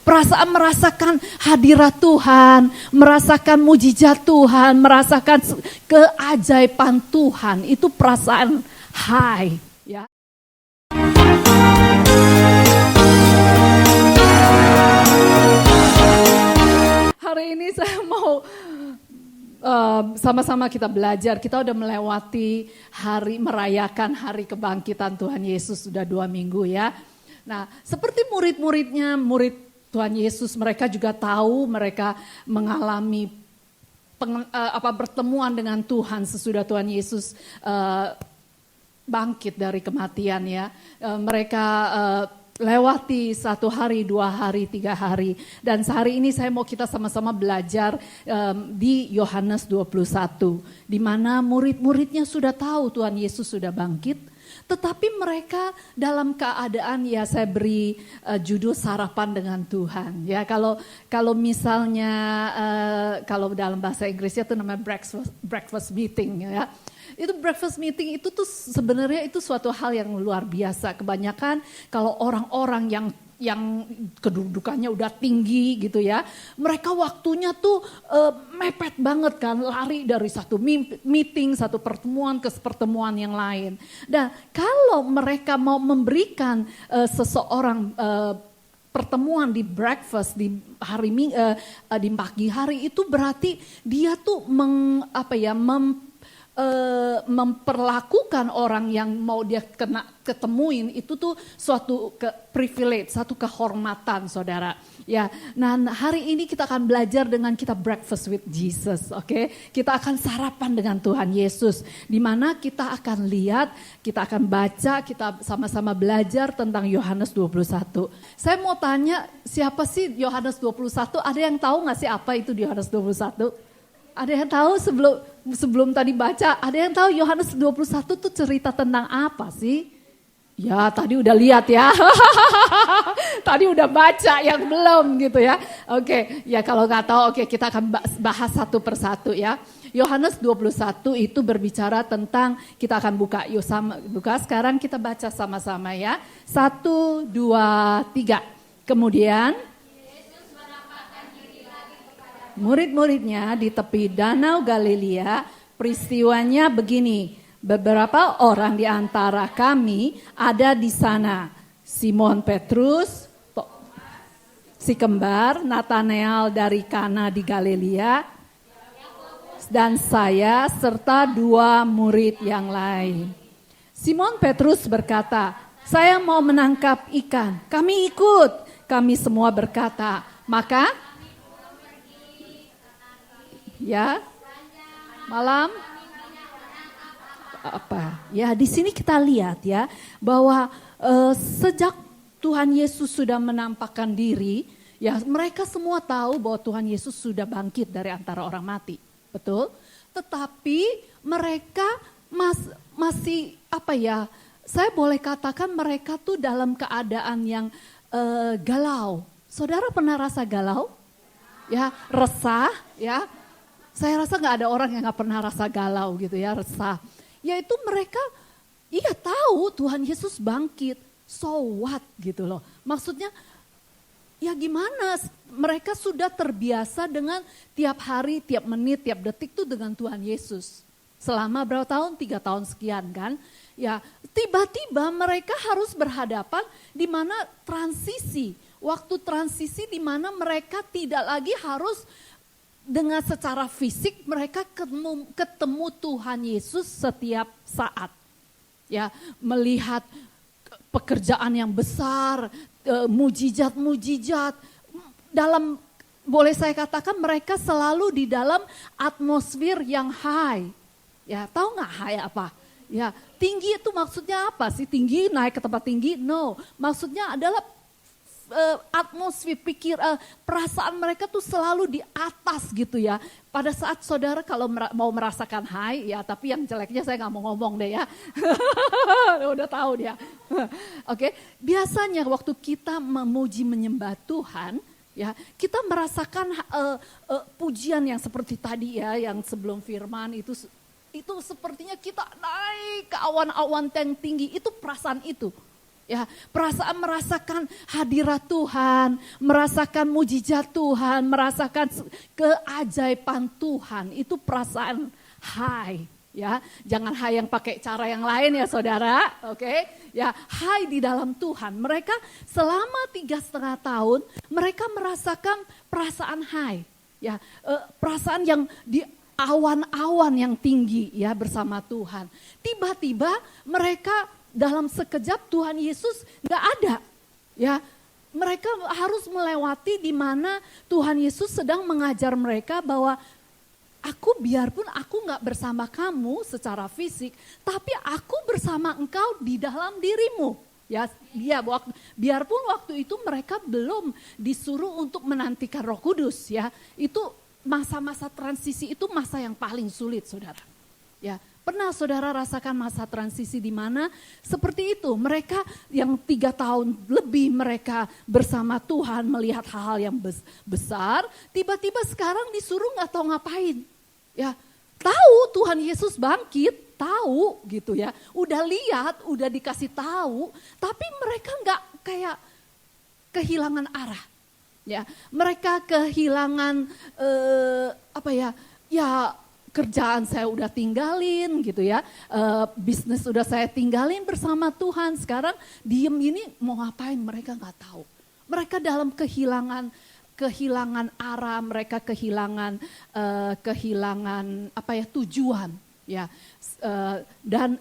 Perasaan merasakan hadirat Tuhan, merasakan mujizat Tuhan, merasakan keajaiban Tuhan, itu perasaan high, ya. Hari ini saya mau sama-sama kita belajar. Kita udah melewati merayakan hari kebangkitan Tuhan Yesus sudah 2 minggu ya. Nah, seperti murid-muridnya, murid Tuhan Yesus, mereka juga tahu, mereka mengalami pertemuan dengan Tuhan sesudah Tuhan Yesus bangkit dari kematian ya. Mereka lewati 1 hari, 2 hari, 3 hari. Dan sehari ini saya mau kita sama-sama belajar di Yohanes 21. Di mana murid-muridnya sudah tahu Tuhan Yesus sudah bangkit. Tetapi mereka dalam keadaan ya saya beri judul sarapan dengan Tuhan. Ya kalau misalnya kalau dalam bahasa Inggrisnya itu namanya breakfast meeting ya. Itu breakfast meeting itu tuh sebenarnya itu suatu hal yang luar biasa. Kebanyakan kalau orang-orang yang kedudukannya udah tinggi gitu ya. Mereka waktunya tuh mepet banget kan. Lari dari satu meeting, satu pertemuan ke pertemuan yang lain. Dan kalau mereka mau memberikan seseorang pertemuan di breakfast di pagi hari itu berarti dia tuh memperlakukan orang yang mau dia ketemuin itu tuh suatu privilege, satu kehormatan saudara. Ya, nah hari ini kita akan belajar dengan kita breakfast with Jesus, oke? Kita akan sarapan dengan Tuhan Yesus, di mana kita akan lihat, kita akan baca, kita sama-sama belajar tentang Yohanes 21. Saya mau tanya, siapa sih Yohanes 21? Ada yang tahu nggak sih apa itu Yohanes 21? Ada yang tahu sebelum tadi baca, ada yang tahu Yohanes 21 tuh cerita tentang apa sih? Ya tadi udah lihat ya, tadi udah baca yang belum gitu ya. Oke, ya kalau nggak tahu oke kita akan bahas satu persatu ya. Yohanes 21 itu berbicara tentang, kita akan buka, yuk buka sekarang kita baca sama-sama ya. 1, 2, 3, kemudian murid-muridnya di tepi danau Galilea, peristiwanya begini, beberapa orang di antara kami ada di sana. Simon Petrus, si kembar, Nathanael dari Kana di Galilea, dan saya serta 2 murid yang lain. Simon Petrus berkata, saya mau menangkap ikan, kami ikut. Kami semua berkata, maka ya, malam apa? Ya, di sini kita lihat ya bahwa sejak Tuhan Yesus sudah menampakkan diri, ya mereka semua tahu bahwa Tuhan Yesus sudah bangkit dari antara orang mati, betul? Tetapi mereka masih apa ya? Saya boleh katakan mereka tuh dalam keadaan yang galau. Saudara pernah rasa galau? Ya, resah, ya. Saya rasa gak ada orang yang gak pernah rasa galau gitu ya, resah. Yaitu mereka, iya tahu Tuhan Yesus bangkit, so what gitu loh. Maksudnya, ya gimana, mereka sudah terbiasa dengan tiap hari, tiap menit, tiap detik tuh dengan Tuhan Yesus. Selama berapa tahun? 3 tahun sekian kan. Ya tiba-tiba mereka harus berhadapan di mana transisi. Waktu transisi di mana mereka tidak lagi harus dengan secara fisik mereka ketemu Tuhan Yesus setiap saat. Ya, melihat pekerjaan yang besar, mujizat-mujizat. Dalam, boleh saya katakan mereka selalu di dalam atmosfer yang high. Ya, tahu nggak high apa? Ya, tinggi itu maksudnya apa sih? Tinggi naik ke tempat tinggi? No, maksudnya adalah atmosfer perasaan mereka tuh selalu di atas gitu ya. Pada saat saudara kalau mau merasakan high ya, tapi yang jeleknya saya nggak mau ngomong deh ya. Udah tahu dia. Oke, biasanya waktu kita memuji menyembah Tuhan ya, kita merasakan pujian yang seperti tadi ya, yang sebelum firman itu sepertinya kita naik ke awan-awan yang tinggi, itu perasaan itu. Ya, perasaan merasakan hadirat Tuhan, merasakan mujizat Tuhan, merasakan keajaiban Tuhan, itu perasaan high. Ya, jangan high yang pakai cara yang lain ya saudara, oke? Ya, high di dalam Tuhan. Mereka selama 3,5 tahun, mereka merasakan perasaan high. Ya, perasaan yang di awan-awan yang tinggi ya bersama Tuhan. Tiba-tiba mereka dalam sekejap Tuhan Yesus nggak ada, ya mereka harus melewati di mana Tuhan Yesus sedang mengajar mereka bahwa biarpun aku nggak bersama kamu secara fisik, tapi aku bersama engkau di dalam dirimu. Ya, biarpun waktu itu mereka belum disuruh untuk menantikan Roh Kudus, ya itu masa-masa transisi itu masa yang paling sulit, saudara. Ya. Pernah saudara rasakan masa transisi di mana seperti itu, mereka yang 3 tahun lebih mereka bersama Tuhan melihat hal-hal yang besar, tiba-tiba sekarang disuruh nggak tahu ngapain. Ya, tahu Tuhan Yesus bangkit, tahu gitu ya, udah lihat, udah dikasih tahu, tapi mereka nggak kayak kehilangan arah. Ya, mereka kehilangan kerjaan saya udah tinggalin gitu ya, bisnis udah saya tinggalin bersama Tuhan, sekarang diem ini mau ngapain mereka nggak tahu. Mereka dalam kehilangan arah, mereka kehilangan tujuan ya, dan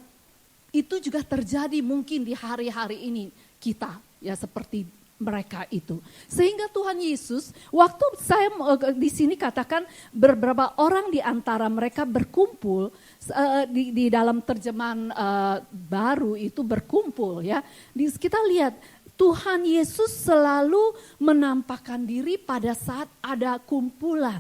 itu juga terjadi mungkin di hari-hari ini kita ya seperti mereka itu. Sehingga Tuhan Yesus, waktu saya di sini katakan beberapa orang di antara mereka berkumpul, di dalam terjemahan baru itu berkumpul ya. Kita lihat Tuhan Yesus selalu menampakkan diri pada saat ada kumpulan.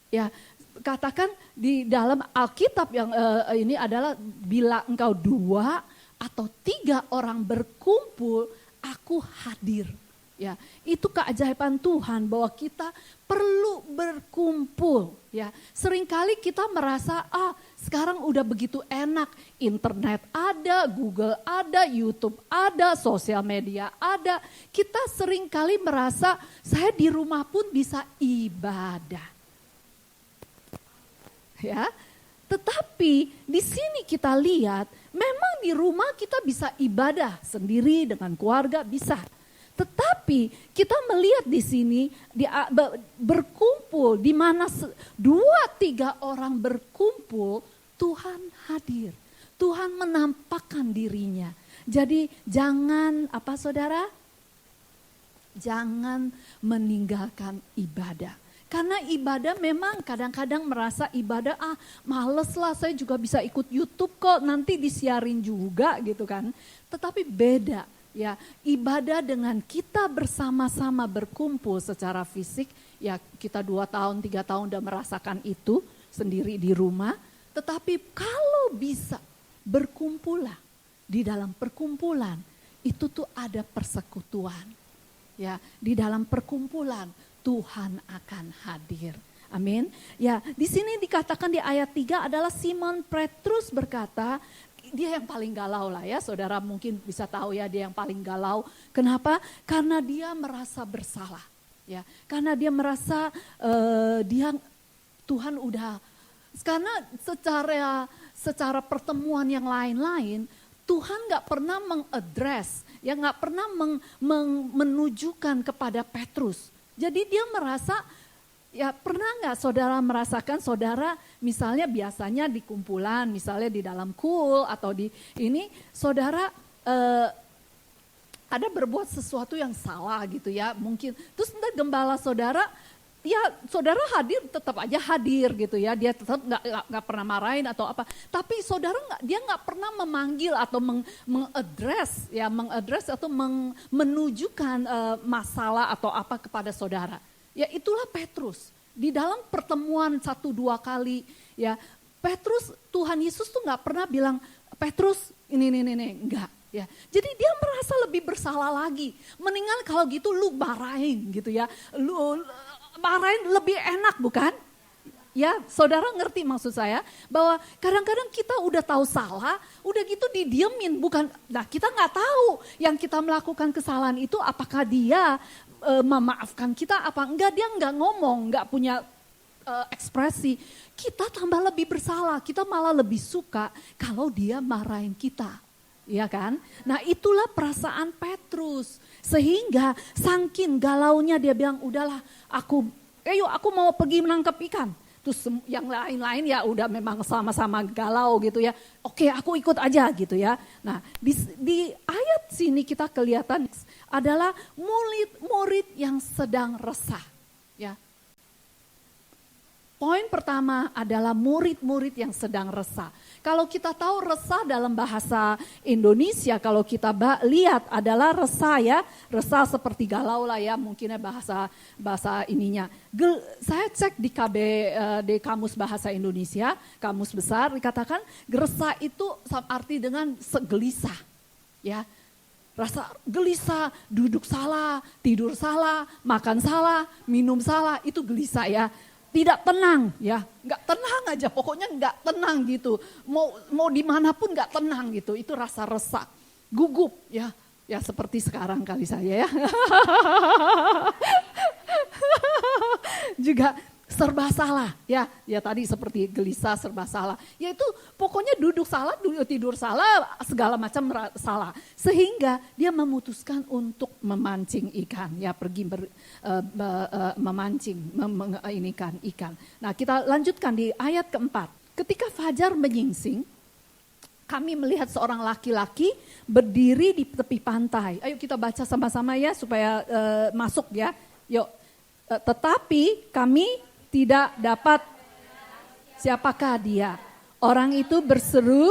Ya, katakan di dalam Alkitab yang ini adalah bila engkau 2 atau 3 orang berkumpul, aku hadir. Ya, itu keajaiban Tuhan bahwa kita perlu berkumpul. Ya, seringkali kita merasa sekarang udah begitu enak, internet ada, Google ada, YouTube ada, sosial media ada. Kita seringkali merasa saya di rumah pun bisa ibadah. Ya, tetapi di sini kita lihat memang di rumah kita bisa ibadah sendiri dengan keluarga bisa. Tetapi kita melihat di sini berkumpul di mana 2-3 orang berkumpul, Tuhan hadir. Tuhan menampakkan dirinya. Jadi jangan saudara? Jangan meninggalkan ibadah. Karena ibadah memang kadang-kadang merasa ibadah males lah, saya juga bisa ikut YouTube kok, nanti disiarin juga gitu kan. Tetapi beda ya, ibadah dengan kita bersama-sama berkumpul secara fisik, ya kita 2 tahun 3 tahun udah merasakan itu sendiri di rumah. Tetapi kalau bisa berkumpullah, di dalam perkumpulan itu tuh ada persekutuan. Ya, di dalam perkumpulan Tuhan akan hadir. Amin. Ya, di sini dikatakan di ayat 3 adalah Simon Petrus berkata, dia yang paling galau lah ya, saudara mungkin bisa tahu ya, dia yang paling galau. Kenapa? Karena dia merasa bersalah. Ya, karena dia merasa Tuhan udah, karena secara pertemuan yang lain-lain Tuhan nggak pernah mengadres, ya nggak pernah menunjukkan kepada Petrus. Jadi dia merasa, ya pernah nggak saudara merasakan saudara misalnya biasanya di kumpulan, misalnya di dalam kul atau di ini, saudara ada berbuat sesuatu yang salah gitu ya mungkin. Terus entah gembala saudara, ya saudara hadir tetap aja hadir gitu ya, dia tetap nggak pernah marahin atau apa. Tapi saudara dia nggak pernah memanggil atau mengadres atau menunjukkan masalah atau apa kepada saudara. Ya itulah Petrus. Di dalam pertemuan 1-2 kali ya, Petrus, Tuhan Yesus tuh nggak pernah bilang Petrus ini enggak. Ya, jadi dia merasa lebih bersalah lagi. Mendingan kalau gitu lu marahin gitu ya, lu marahin lebih enak bukan? Ya, saudara ngerti maksud saya bahwa kadang-kadang kita udah tahu salah, udah gitu didiemin, bukan? Nah, kita nggak tahu yang kita melakukan kesalahan itu apakah dia memaafkan kita apa enggak, dia nggak ngomong, nggak punya ekspresi. Kita tambah lebih bersalah, kita malah lebih suka kalau dia marahin kita. Iya kan? Nah, itulah perasaan Petrus. Sehingga saking galaunya dia bilang, udahlah aku mau pergi menangkap ikan. Terus yang lain-lain ya udah memang sama-sama galau gitu ya. Oke, aku ikut aja gitu ya. Nah, di ayat sini kita kelihatan adalah murid-murid yang sedang resah. Ya. Poin pertama adalah murid-murid yang sedang resah. Kalau kita tahu resah dalam bahasa Indonesia, kalau kita lihat adalah resah ya, resah seperti galau lah ya, mungkinnya bahasa ininya. Saya cek di kamus bahasa Indonesia, kamus besar dikatakan resah itu arti dengan gelisah, ya. Rasa gelisah, duduk salah, tidur salah, makan salah, minum salah, itu gelisah ya. Tidak tenang ya, nggak tenang aja, pokoknya nggak tenang gitu. Mau dimanapun nggak tenang gitu, itu rasa resah, gugup ya, ya seperti sekarang kali saya ya. Juga serba salah ya, ya tadi seperti gelisah serba salah. Yaitu pokoknya duduk salah, tidur salah, segala macam salah. Sehingga dia memutuskan untuk memancing ikan, ya pergi memancing, ikan. Nah, kita lanjutkan di ayat keempat. Ketika fajar menyingsing, kami melihat seorang laki-laki berdiri di tepi pantai. Ayo kita baca sama-sama ya supaya masuk ya. Yuk. Tetapi kami tidak dapat siapakah dia. Orang itu berseru,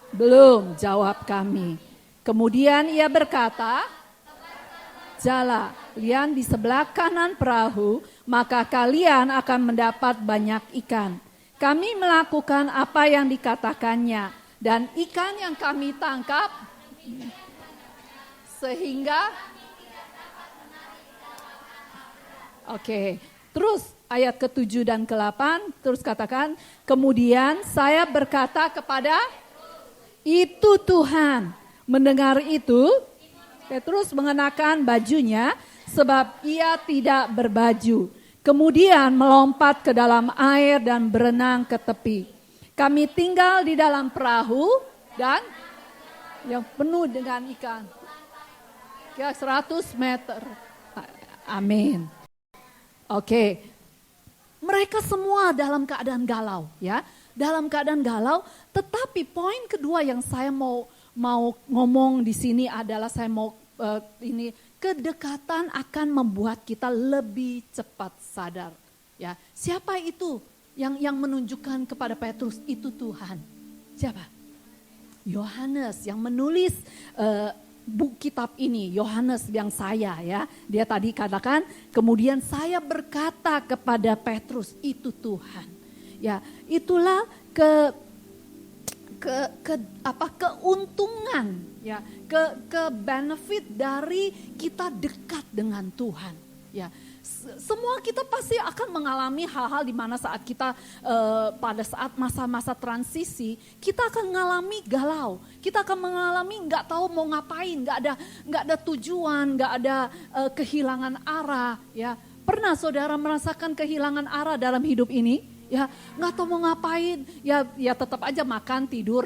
belum, jawab kami. Kemudian ia berkata, jala, kalian di sebelah kanan perahu, maka kalian akan mendapat banyak ikan. Kami melakukan apa yang dikatakannya, dan ikan yang kami tangkap, sehingga Oke, terus ayat ke-7 dan ke-8 terus katakan, kemudian saya berkata kepada itu Tuhan. Mendengar itu, Petrus mengenakan bajunya sebab ia tidak berbaju. Kemudian melompat ke dalam air dan berenang ke tepi. Kami tinggal di dalam perahu dan yang penuh dengan ikan. Kira 100 meter. Amin. Oke, mereka semua dalam keadaan galau ya, dalam keadaan galau. Tetapi poin kedua yang saya mau ngomong di sini adalah kedekatan akan membuat kita lebih cepat sadar. Ya, siapa itu yang menunjukkan kepada Petrus itu Tuhan? Siapa? Yohanes yang menulis buku kitab ini, Yohanes yang saya ya, dia tadi katakan, kemudian saya berkata kepada Petrus, itu Tuhan. Ya, itulah keuntungan ya, ke benefit dari kita dekat dengan Tuhan. Ya, semua kita pasti akan mengalami hal-hal di mana saat kita pada saat masa-masa transisi kita akan mengalami galau, kita akan mengalami nggak tahu mau ngapain, nggak ada tujuan, nggak ada kehilangan arah. Ya, pernah saudara merasakan kehilangan arah dalam hidup ini? Ya, nggak tahu mau ngapain, ya tetap aja makan tidur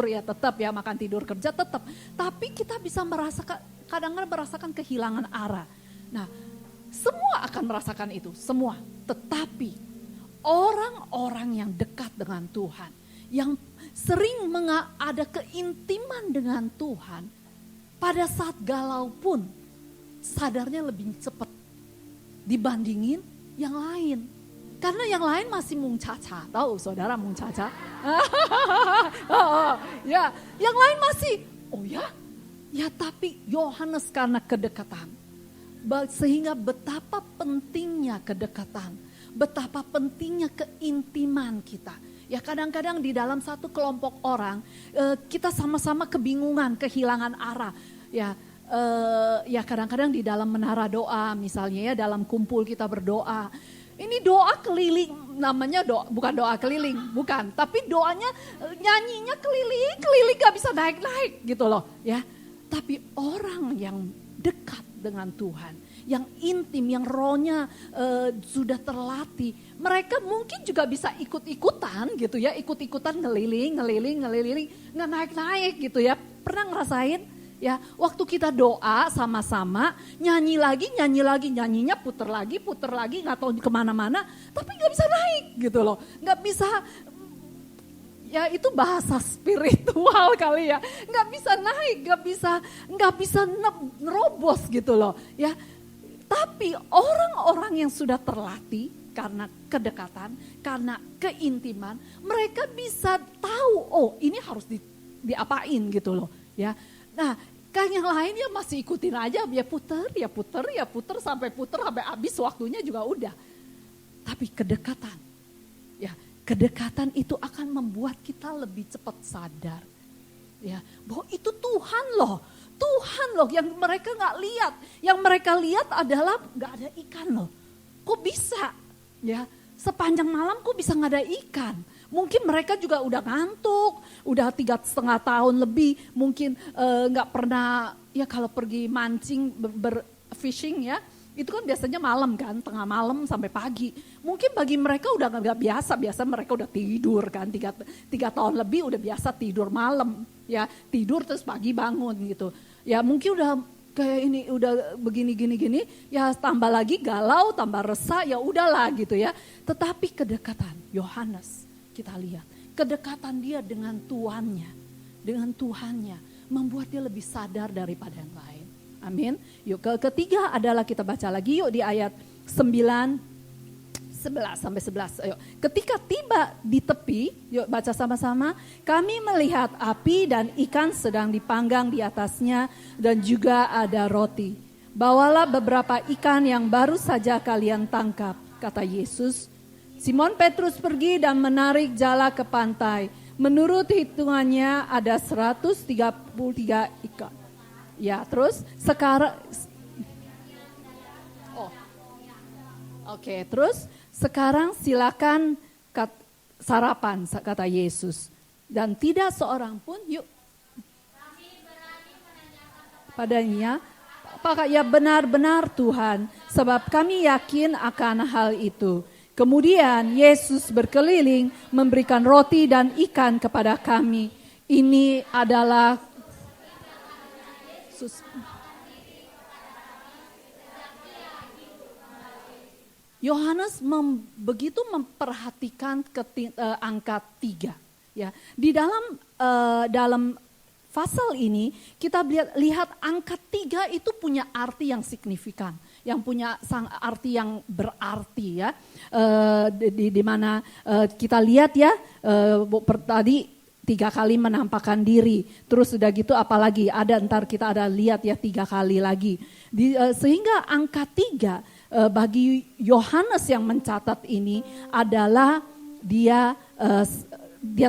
ya tetap ya makan tidur kerja tetap. Tapi kita bisa kadang-kadang merasakan kehilangan arah. Nah, semua akan merasakan itu, semua. Tetapi orang-orang yang dekat dengan Tuhan, yang sering ada keintiman dengan Tuhan, pada saat galau pun sadarnya lebih cepat dibandingin yang lain. Karena yang lain masih mung caca, tahu saudara mung caca? Ya, yang lain masih, oh ya, ya tapi Yohanes karena kedekatan. Sehingga betapa pentingnya kedekatan, betapa pentingnya keintiman kita. Ya kadang-kadang di dalam satu kelompok orang, kita sama-sama kebingungan, kehilangan arah. Ya ya kadang-kadang di dalam menara doa misalnya ya, dalam kumpul kita berdoa. Ini doa keliling, namanya doa, bukan doa keliling, bukan. Tapi doanya, nyanyinya keliling gak bisa naik-naik gitu loh ya. Tapi orang yang dekat dengan Tuhan, yang intim, yang rohnya sudah terlatih, mereka mungkin juga bisa ikut-ikutan gitu ya, ikut-ikutan ngeliling, nggak naik-naik gitu ya. Pernah ngerasain? Ya, waktu kita doa sama-sama, nyanyi lagi, nyanyinya puter lagi, nggak tahu kemana-mana, tapi nggak bisa naik gitu loh, nggak bisa, ya itu bahasa spiritual kali ya, nggak bisa naik, nggak bisa nerobos gitu loh, ya. Tapi orang-orang yang sudah terlatih karena kedekatan, karena keintiman, mereka bisa tahu, oh ini harus diapain gitu loh, ya. Nah, kan yang lain ya masih ikutin aja, ya puter sampai habis waktunya juga udah. Tapi kedekatan, ya kedekatan itu akan membuat kita lebih cepat sadar, ya bahwa itu Tuhan loh yang mereka nggak lihat, yang mereka lihat adalah nggak ada ikan loh. Kok bisa, ya sepanjang malam kok bisa nggak ada ikan? Mungkin mereka juga udah ngantuk, udah 3,5 tahun lebih, mungkin nggak pernah, ya kalau pergi mancing, fishing ya, itu kan biasanya malam kan, tengah malam sampai pagi. Mungkin bagi mereka udah nggak biasa mereka udah tidur kan, 3 tahun lebih udah biasa tidur malam, ya tidur terus pagi bangun gitu. Ya mungkin udah kayak ini, udah begini, ya tambah lagi galau, tambah resah, ya udahlah gitu ya. Tetapi kedekatan Yohanes, kita lihat kedekatan dia dengan Tuhannya membuat dia lebih sadar daripada yang lain. Amin. Yuk ketiga adalah kita baca lagi yuk di ayat 9, 11 sampai 11. Ayo. Ketika tiba di tepi, yuk baca sama-sama. Kami melihat api dan ikan sedang dipanggang di atasnya dan juga ada roti. Bawalah beberapa ikan yang baru saja kalian tangkap, kata Yesus. Simon Petrus pergi dan menarik jala ke pantai. Menurut hitungannya ada 133 ikan. Ya, terus sekarang terus sekarang silakan sarapan, kata Yesus. Dan tidak seorang pun padanya, apakah ya benar-benar Tuhan, sebab kami yakin akan hal itu. Kemudian Yesus berkeliling memberikan roti dan ikan kepada kami. Ini adalah Yohanes begitu memperhatikan angka 3. Ya, di dalam pasal ini kita lihat angka 3 itu punya arti yang signifikan, yang punya arti yang berarti ya. Di mana kita lihat ya, tadi 3 kali menampakkan diri, terus udah gitu apalagi ada ntar kita ada lihat ya 3 kali lagi. Sehingga angka 3 bagi Yohanes yang mencatat ini adalah dia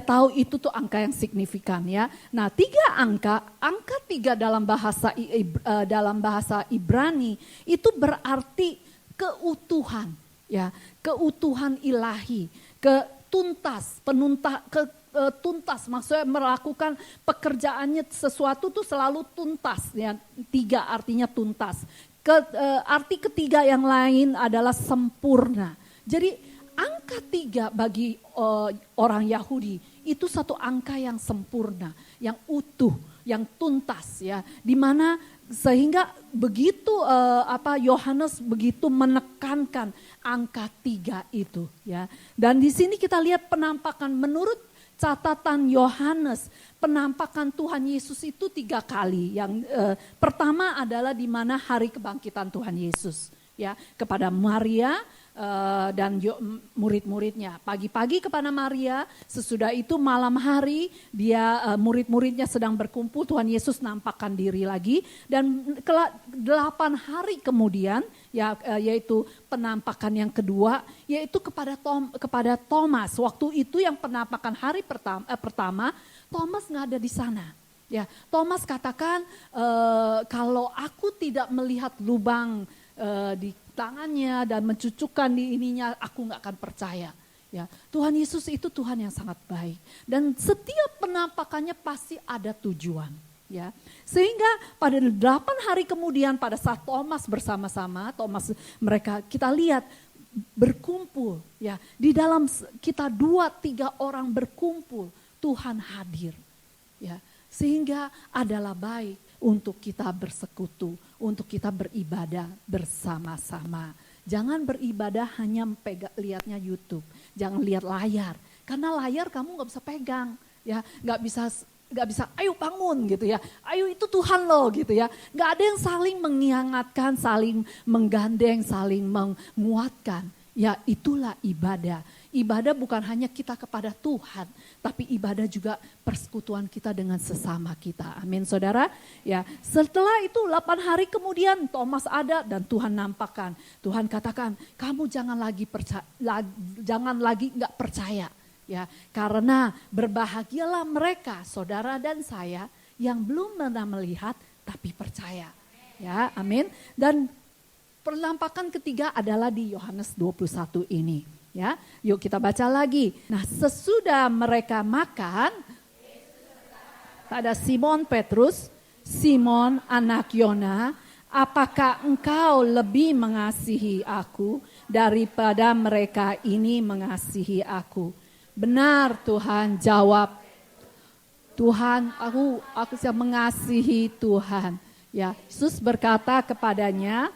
tahu itu tuh angka yang signifikan ya. Nah 3 angka 3 dalam bahasa Ibrani itu berarti keutuhan ya, keutuhan ilahi, tuntas, maksudnya melakukan pekerjaannya sesuatu tuh selalu tuntas ya. 3 artinya tuntas. Arti ketiga yang lain adalah sempurna. Jadi angka 3 bagi orang Yahudi itu satu angka yang sempurna, yang utuh, yang tuntas ya. Di mana sehingga begitu Yohanes begitu menekankan angka 3 itu ya. Dan di sini kita lihat penampakan menurut catatan Yohanes, penampakan Tuhan Yesus itu 3 kali. Yang pertama adalah di mana hari kebangkitan Tuhan Yesus ya, kepada Maria dan murid-muridnya. Pagi-pagi kepada Maria, sesudah itu malam hari dia murid-muridnya sedang berkumpul, Tuhan Yesus nampakkan diri lagi, dan 8 hari kemudian ya, yaitu penampakan yang kedua, yaitu kepada Thomas. Waktu itu yang penampakan hari pertama Thomas nggak ada di sana. Ya, Thomas katakan kalau aku tidak melihat lubang di tangannya dan mencucukkan di ininya, aku nggak akan percaya. Ya, Tuhan Yesus itu Tuhan yang sangat baik dan setiap penampakannya pasti ada tujuan. Ya, sehingga pada 8 hari kemudian pada saat Thomas bersama-sama, mereka kita lihat berkumpul, ya di dalam kita 2-3 orang berkumpul, Tuhan hadir, ya sehingga adalah baik untuk kita bersekutu, untuk kita beribadah bersama-sama. Jangan beribadah hanya lihatnya YouTube, jangan lihat layar, karena layar kamu nggak bisa pegang, ya nggak bisa, ayo bangun gitu ya, ayo itu Tuhan loh gitu ya. Nggak ada yang saling mengingatkan, saling menggandeng, saling menguatkan. Ya itulah ibadah. Ibadah bukan hanya kita kepada Tuhan, tapi ibadah juga persekutuan kita dengan sesama kita. Amin saudara. Ya setelah itu 8 hari kemudian Thomas ada dan Tuhan nampakkan. Tuhan katakan kamu jangan lagi nggak percaya. Ya, karena berbahagialah mereka, saudara dan saya yang belum pernah melihat tapi percaya. Ya, amin. Dan penampakan ketiga adalah di Yohanes 21 ini. Ya, yuk kita baca lagi. Nah, sesudah mereka makan, ada Simon Petrus, Simon anak Yona, apakah engkau lebih mengasihi aku daripada mereka ini mengasihi aku? Benar Tuhan, jawab. Tuhan, aku siap mengasihi Tuhan. Ya, Yesus berkata kepadanya,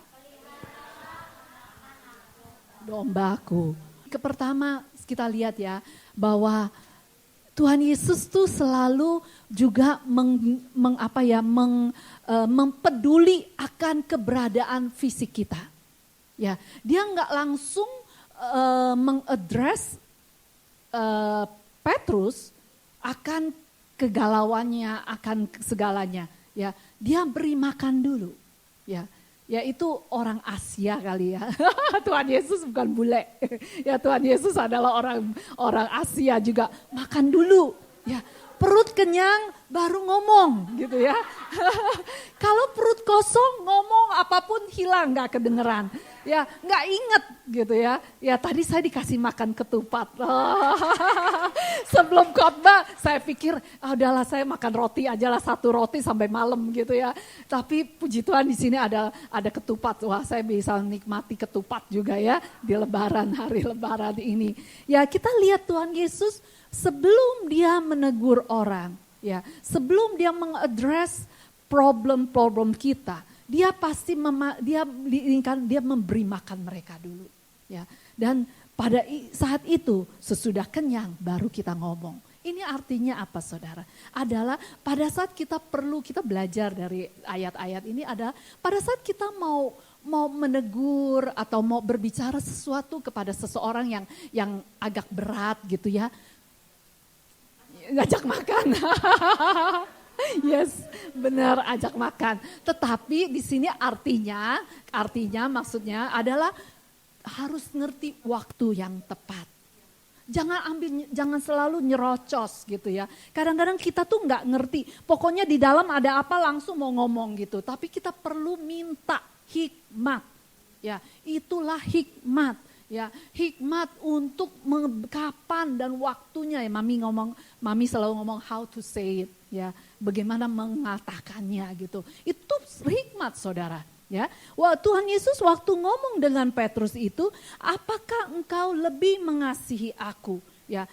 dombaku. Pertama kita lihat ya bahwa Tuhan Yesus tuh selalu juga mempeduli akan keberadaan fisik kita. Ya, dia nggak langsung mengadres Petrus akan kegalauannya, akan segalanya. Ya, dia beri makan dulu. Ya, yaitu orang Asia kali ya. Tuhan Yesus bukan bule. Ya, Tuhan Yesus adalah orang Asia juga. Makan dulu. Ya, perut kenyang baru ngomong gitu ya. Kalau perut kosong ngomong apapun hilang, nggak kedengeran. Ya nggak inget gitu ya. Ya tadi saya dikasih makan ketupat. Sebelum khotbah saya pikir udahlah saya makan roti aja lah, 1 roti sampai malam gitu ya. Tapi puji Tuhan di sini ada ketupat. Wah saya bisa nikmati ketupat juga ya di hari lebaran ini. Ya kita lihat Tuhan Yesus sebelum dia menegur orang. Ya sebelum dia mengadres problem-problem kita. Dia pasti dia memberi makan mereka dulu, ya. Dan pada saat itu sesudah kenyang baru kita ngomong. Ini artinya apa saudara? Adalah pada saat kita belajar dari ayat-ayat ini adalah pada saat kita mau menegur atau mau berbicara sesuatu kepada seseorang yang agak berat gitu ya. Ngajak makan. Yes, benar ajak makan. Tetapi di sini artinya maksudnya adalah harus ngerti waktu yang tepat. Jangan selalu nyerocos gitu ya. Kadang-kadang kita tuh nggak ngerti. Pokoknya di dalam ada apa langsung mau ngomong gitu. Tapi kita perlu minta hikmat. Ya, itulah hikmat. Ya, hikmat untuk kapan dan waktunya ya. Mami selalu ngomong how to say it, ya. Bagaimana mengatakannya gitu. Itu hikmat saudara, ya. Wah, Tuhan Yesus waktu ngomong dengan Petrus itu, apakah engkau lebih mengasihi aku? Ya,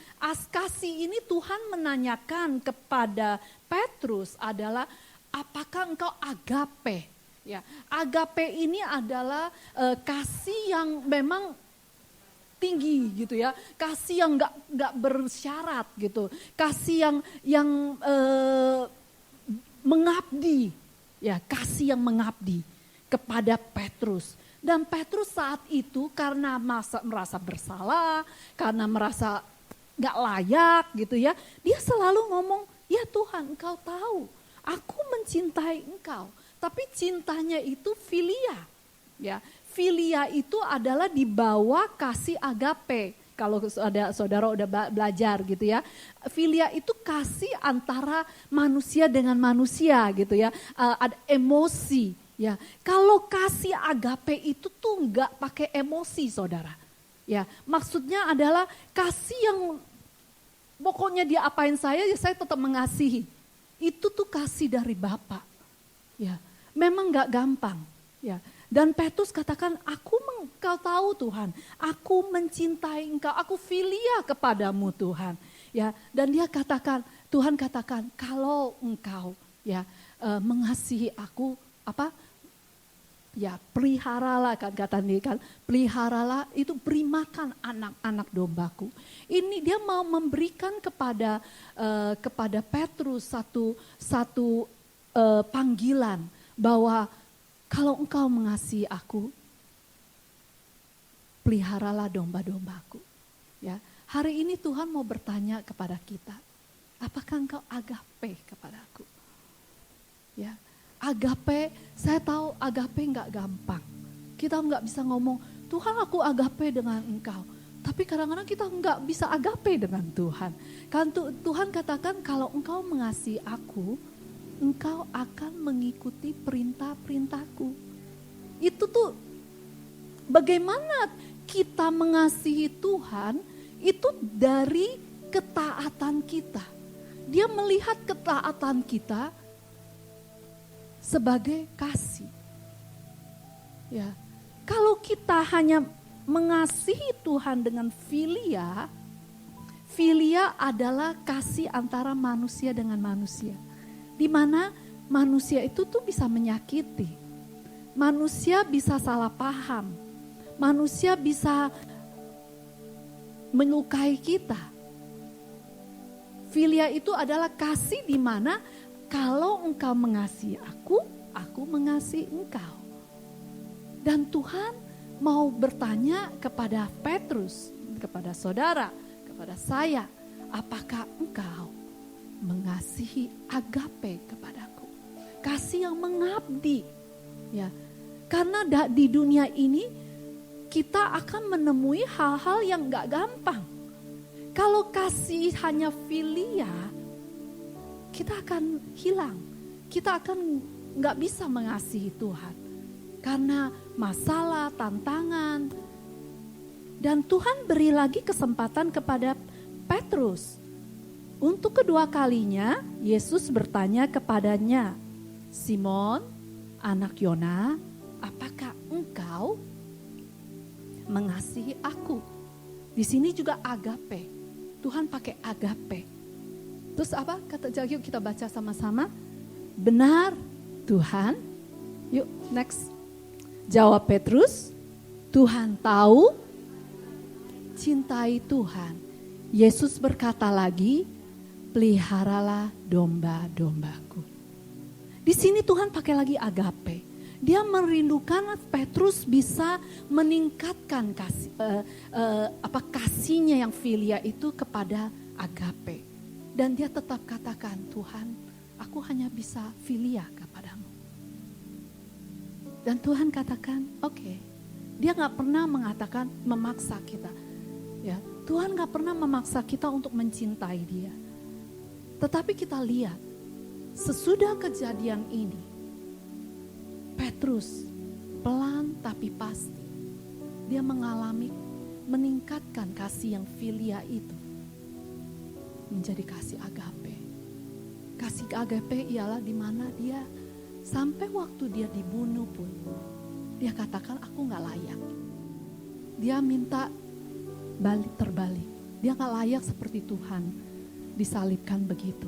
kasih ini Tuhan menanyakan kepada Petrus adalah apakah engkau agape? Ya, agape ini adalah kasih yang memang tinggi gitu ya, kasih yang nggak bersyarat gitu, kasih yang mengabdi, ya kasih yang mengabdi kepada Petrus. Dan Petrus saat itu karena merasa bersalah, karena merasa nggak layak gitu ya, dia selalu ngomong, ya Tuhan Engkau tahu, aku mencintai Engkau, tapi cintanya itu filia, ya. Filia itu adalah di bawah kasih agape, kalau saudara udah belajar gitu ya. Filia itu kasih antara manusia dengan manusia gitu ya. Ada emosi ya. Kalau kasih agape itu tuh nggak pakai emosi saudara. Ya, maksudnya adalah kasih yang pokoknya dia apain saya ya saya tetap mengasihi. Itu tuh kasih dari Bapa. Ya, memang nggak gampang. Ya. Dan Petrus katakan, engkau tahu Tuhan, aku mencintai engkau, aku filia kepadamu Tuhan. Ya, dan dia katakan, Tuhan katakan, kalau engkau ya mengasihi aku, ya peliharalah kan kata dia kan, peliharalah itu beri makan anak-anak dombaku. Ini dia mau memberikan kepada Petrus satu panggilan bahwa kalau engkau mengasihi aku, peliharalah domba-dombaku. Ya, hari ini Tuhan mau bertanya kepada kita, apakah engkau agape kepada aku? Ya, agape, saya tahu agape nggak gampang. Kita nggak bisa ngomong, Tuhan aku agape dengan engkau. Tapi kadang-kadang kita nggak bisa agape dengan Tuhan. Kan Tuhan katakan kalau engkau mengasihi aku, engkau akan mengikuti perintah-perintahku. Itu tuh bagaimana kita mengasihi Tuhan itu dari ketaatan kita. Dia melihat ketaatan kita sebagai kasih. Ya. Kalau kita hanya mengasihi Tuhan dengan filia, filia adalah kasih antara manusia dengan manusia. Di mana manusia itu tuh bisa menyakiti. Manusia bisa salah paham. Manusia bisa melukai kita. Filia itu adalah kasih di mana kalau engkau mengasihi aku mengasihi engkau. Dan Tuhan mau bertanya kepada Petrus, kepada saudara, kepada saya, apakah engkau mengasihi agape kepadaku, kasih yang mengabdi, ya. Karena di dunia ini kita akan menemui hal-hal yang nggak gampang. Kalau kasih hanya filia, kita akan hilang, kita akan nggak bisa mengasihi Tuhan karena masalah, tantangan, dan Tuhan beri lagi kesempatan kepada Petrus. Untuk kedua kalinya, Yesus bertanya kepadanya, Simon, anak Yona, apakah engkau mengasihi aku? Di sini juga agape. Tuhan pakai agape. Terus apa? Yuk kita baca sama-sama. Benar, Tuhan. Yuk, next. Jawab Petrus, Tuhan tahu, cintai Tuhan. Yesus berkata lagi, peliharalah domba-dombaku. Di sini Tuhan pakai lagi agape. Dia merindukan Petrus bisa meningkatkan kasihnya yang filia itu kepada agape. Dan dia tetap katakan, Tuhan, aku hanya bisa filia kepadamu. Dan Tuhan katakan, oke. Dia gak pernah mengatakan memaksa kita. Ya, Tuhan gak pernah memaksa kita untuk mencintai dia. Tetapi kita lihat, sesudah kejadian ini, Petrus pelan tapi pasti, dia mengalami meningkatkan kasih yang filia itu menjadi kasih agape. Kasih agape ialah di mana dia sampai waktu dia dibunuh pun, dia katakan aku gak layak. Dia minta terbalik. Dia gak layak seperti Tuhan disalibkan begitu.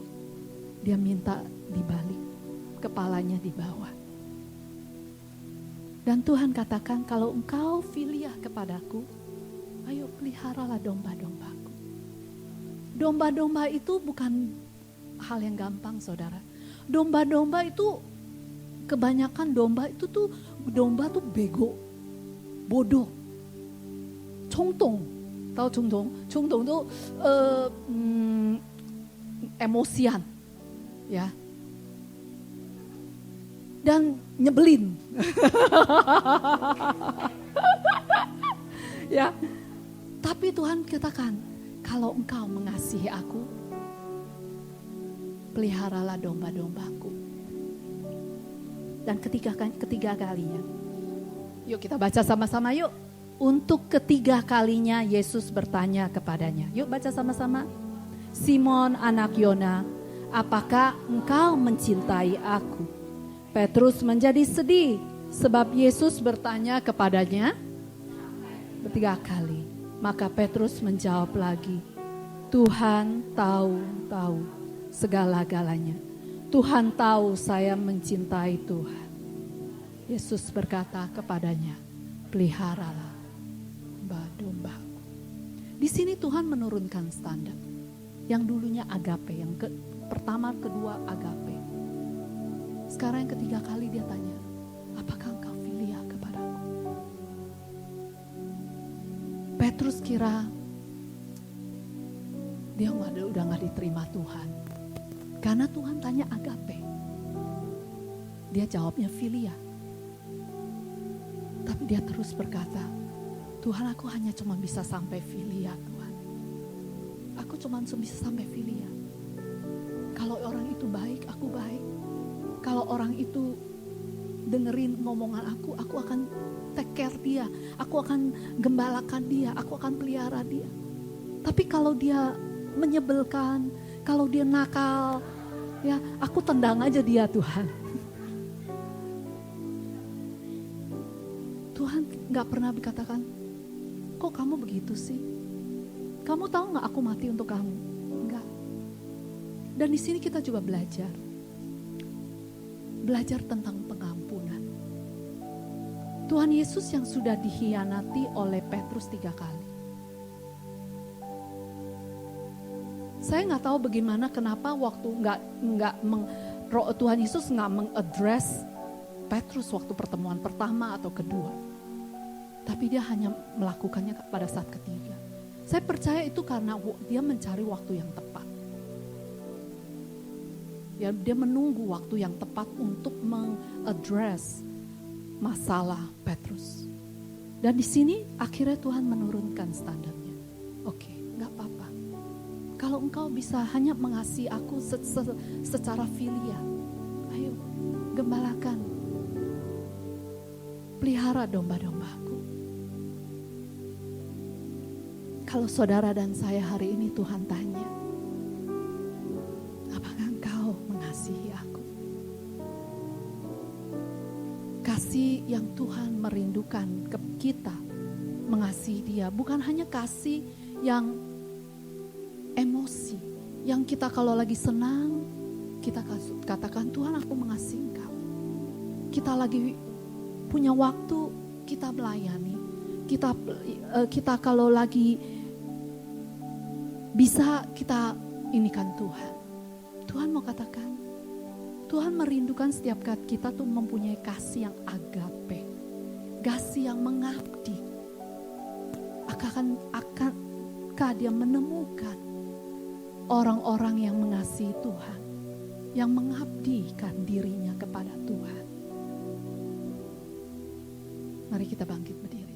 Dia minta dibalik, kepalanya di bawah. Dan Tuhan katakan, kalau engkau filia kepadaku, ayo peliharalah domba-dombaku. Domba-domba itu bukan hal yang gampang, saudara. Domba-domba itu, kebanyakan domba tuh bego, bodoh, congtong. Tahu congtong? Congtong tuh emosian, ya, dan nyebelin, ya. Tapi Tuhan katakan, kalau engkau mengasihi aku, peliharalah domba-dombaku. Dan ketiga kalinya. Yuk kita baca sama-sama yuk. Untuk ketiga kalinya Yesus bertanya kepadanya. Yuk baca sama-sama. Simon anak Yona, apakah engkau mencintai aku? Petrus menjadi sedih sebab Yesus bertanya kepadanya ketiga kali. Maka Petrus menjawab lagi, Tuhan tahu segala-galanya. Tuhan tahu saya mencintai Tuhan. Yesus berkata kepadanya, peliharalah domba-dombaku. Di sini Tuhan menurunkan standar. Yang dulunya agape, yang pertama, kedua agape. Sekarang yang ketiga kali dia tanya, apakah engkau filia kepadaku? Petrus kira dia udah gak diterima Tuhan. Karena Tuhan tanya agape. Dia jawabnya filia. Tapi dia terus berkata, Tuhan aku hanya cuma bisa sampai filia Tuhan. Aku cuma bisa sampai filia. Kalau orang itu baik, aku baik. Kalau orang itu dengerin ngomongan aku akan take care dia. Aku akan gembalakan dia, aku akan pelihara dia. Tapi kalau dia menyebelkan, kalau dia nakal, ya aku tendang aja dia Tuhan. Tuhan gak pernah berkatakan, kok kamu begitu sih? Kamu tahu gak aku mati untuk kamu? Enggak. Dan di sini kita juga belajar tentang pengampunan. Tuhan Yesus yang sudah dikhianati oleh Petrus 3 kali. Saya nggak tahu bagaimana kenapa waktu Tuhan Yesus nggak mengadres Petrus waktu pertemuan pertama atau kedua, tapi dia hanya melakukannya pada saat ketiga. Saya percaya itu karena dia mencari waktu yang tepat. Ya, dia menunggu waktu yang tepat untuk mengadres masalah Petrus. Dan di sini akhirnya Tuhan menurunkan standarnya. Oke, nggak apa-apa. Kalau engkau bisa hanya mengasihi aku secara filia, ayo gembalakan, pelihara domba-dombaku. Kalau saudara dan saya hari ini Tuhan tanya, apakah engkau mengasihi aku? Kasih yang Tuhan merindukan ke kita, mengasihi dia, bukan hanya kasih yang emosi, yang kita kalau lagi senang, kita katakan Tuhan aku mengasihi engkau. Kita lagi punya waktu, kita melayani. Kita kalau lagi bisa kita inikan Tuhan. Tuhan mau katakan, Tuhan merindukan setiap kita tuh mempunyai kasih yang agape, kasih yang mengabdi. Akankah dia menemukan orang-orang yang mengasihi Tuhan, yang mengabdikan dirinya kepada Tuhan? Mari kita bangkit berdiri.